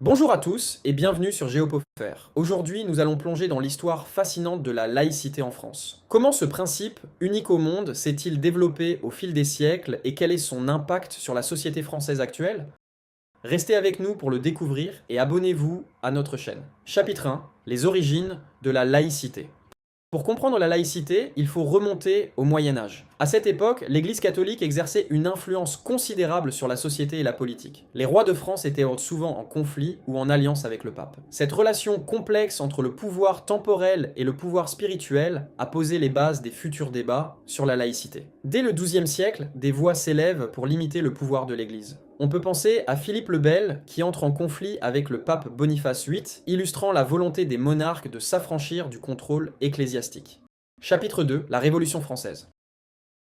Bonjour à tous et bienvenue sur GeoPofer. Aujourd'hui, nous allons plonger dans l'histoire fascinante de la laïcité en France. Comment ce principe, unique au monde, s'est-il développé au fil des siècles et quel est son impact sur la société française actuelle? Restez avec nous pour le découvrir et abonnez-vous à notre chaîne. Chapitre 1. Les origines de la laïcité. Pour comprendre la laïcité, il faut remonter au Moyen-Âge. À cette époque, l'Église catholique exerçait une influence considérable sur la société et la politique. Les rois de France étaient souvent en conflit ou en alliance avec le pape. Cette relation complexe entre le pouvoir temporel et le pouvoir spirituel a posé les bases des futurs débats sur la laïcité. Dès le XIIe siècle, des voix s'élèvent pour limiter le pouvoir de l'Église. On peut penser à Philippe le Bel qui entre en conflit avec le pape Boniface VIII, illustrant la volonté des monarques de s'affranchir du contrôle ecclésiastique. Chapitre 2. La Révolution française.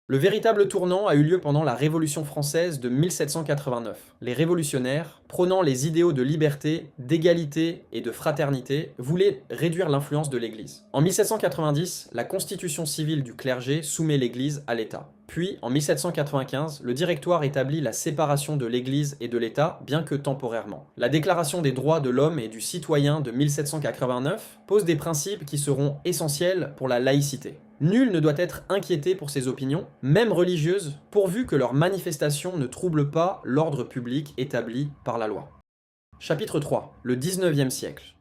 Le véritable tournant a eu lieu pendant la Révolution française de 1789. Les révolutionnaires, prônant les idéaux de liberté, d'égalité et de fraternité, voulaient réduire l'influence de l'Église. En 1790, la constitution civile du clergé soumet l'Église à l'État. Puis, en 1795, le Directoire établit la séparation de l'Église et de l'État, bien que temporairement. La Déclaration des droits de l'homme et du citoyen de 1789 pose des principes qui seront essentiels pour la laïcité. Nul ne doit être inquiété pour ses opinions, même religieuses, pourvu que leurs manifestations ne troublent pas l'ordre public établi par la loi. Chapitre 3. Le 19e siècle.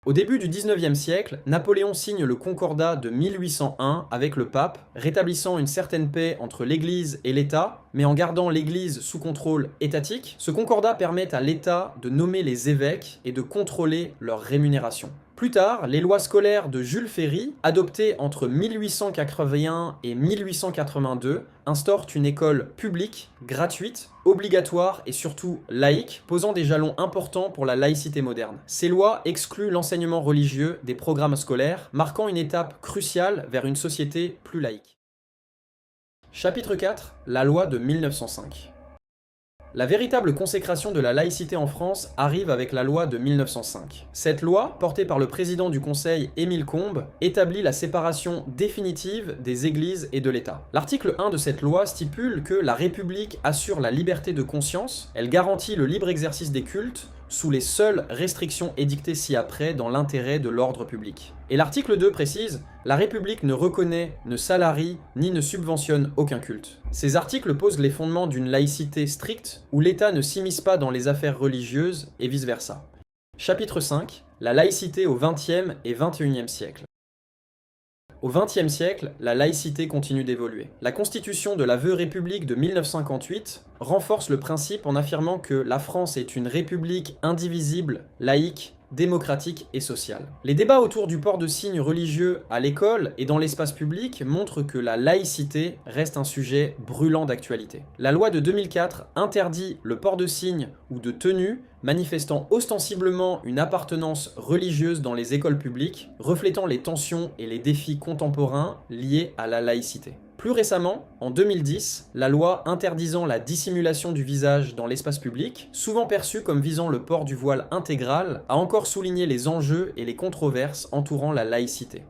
Au début du 19e siècle, Napoléon signe le Concordat de 1801 avec le pape, rétablissant une certaine paix entre l'Église et l'État, mais en gardant l'Église sous contrôle étatique. Ce concordat permet à l'État de nommer les évêques et de contrôler leur rémunération. Plus tard, les lois scolaires de Jules Ferry, adoptées entre 1881 et 1882, instaurent une école publique, gratuite, obligatoire et surtout laïque, posant des jalons importants pour la laïcité moderne. Ces lois excluent l'enseignement religieux des programmes scolaires, marquant une étape cruciale vers une société plus laïque. Chapitre 4. La loi de 1905. La véritable consécration de la laïcité en France arrive avec la loi de 1905. Cette loi, portée par le président du Conseil Émile Combes, établit la séparation définitive des églises et de l'État. L'article 1 de cette loi stipule que la République assure la liberté de conscience, elle garantit le libre exercice des cultes, sous les seules restrictions édictées ci-après dans l'intérêt de l'ordre public. Et l'article 2 précise « La République ne reconnaît, ne salarie, ni ne subventionne aucun culte ». Ces articles posent les fondements d'une laïcité stricte, où l'État ne s'immisce pas dans les affaires religieuses, et vice-versa. Chapitre 5. La laïcité au XXe et XXIe siècle. Au XXe siècle, la laïcité continue d'évoluer. La constitution de la veuve République de 1958 renforce le principe en affirmant que la France est une république indivisible, laïque, démocratique et sociale. Les débats autour du port de signes religieux à l'école et dans l'espace public montrent que la laïcité reste un sujet brûlant d'actualité. La loi de 2004 interdit le port de signes ou de tenues manifestant ostensiblement une appartenance religieuse dans les écoles publiques, reflétant les tensions et les défis contemporains liés à la laïcité. Plus récemment, en 2010, la loi interdisant la dissimulation du visage dans l'espace public, souvent perçue comme visant le port du voile intégral, a encore souligné les enjeux et les controverses entourant la laïcité.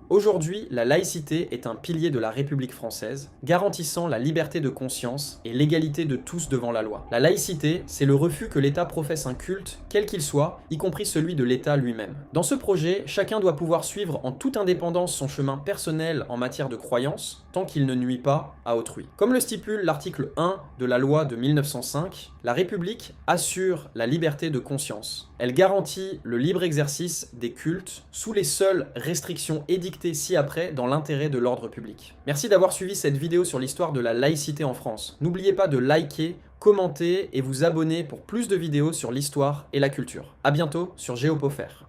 Aujourd'hui, la laïcité est un pilier de la République française, garantissant la liberté de conscience et l'égalité de tous devant la loi. La laïcité, c'est le refus que l'État professe un culte, quel qu'il soit, y compris celui de l'État lui-même. Dans ce projet, chacun doit pouvoir suivre en toute indépendance son chemin personnel en matière de croyance, tant qu'il ne nuit pas à autrui. Comme le stipule l'article 1 de la loi de 1905, la République assure la liberté de conscience. Elle garantit le libre exercice des cultes sous les seules restrictions édictées ci-après dans l'intérêt de l'ordre public. Merci d'avoir suivi cette vidéo sur l'histoire de la laïcité en France. N'oubliez pas de liker, commenter et vous abonner pour plus de vidéos sur l'histoire et la culture. A bientôt sur GeoPofer.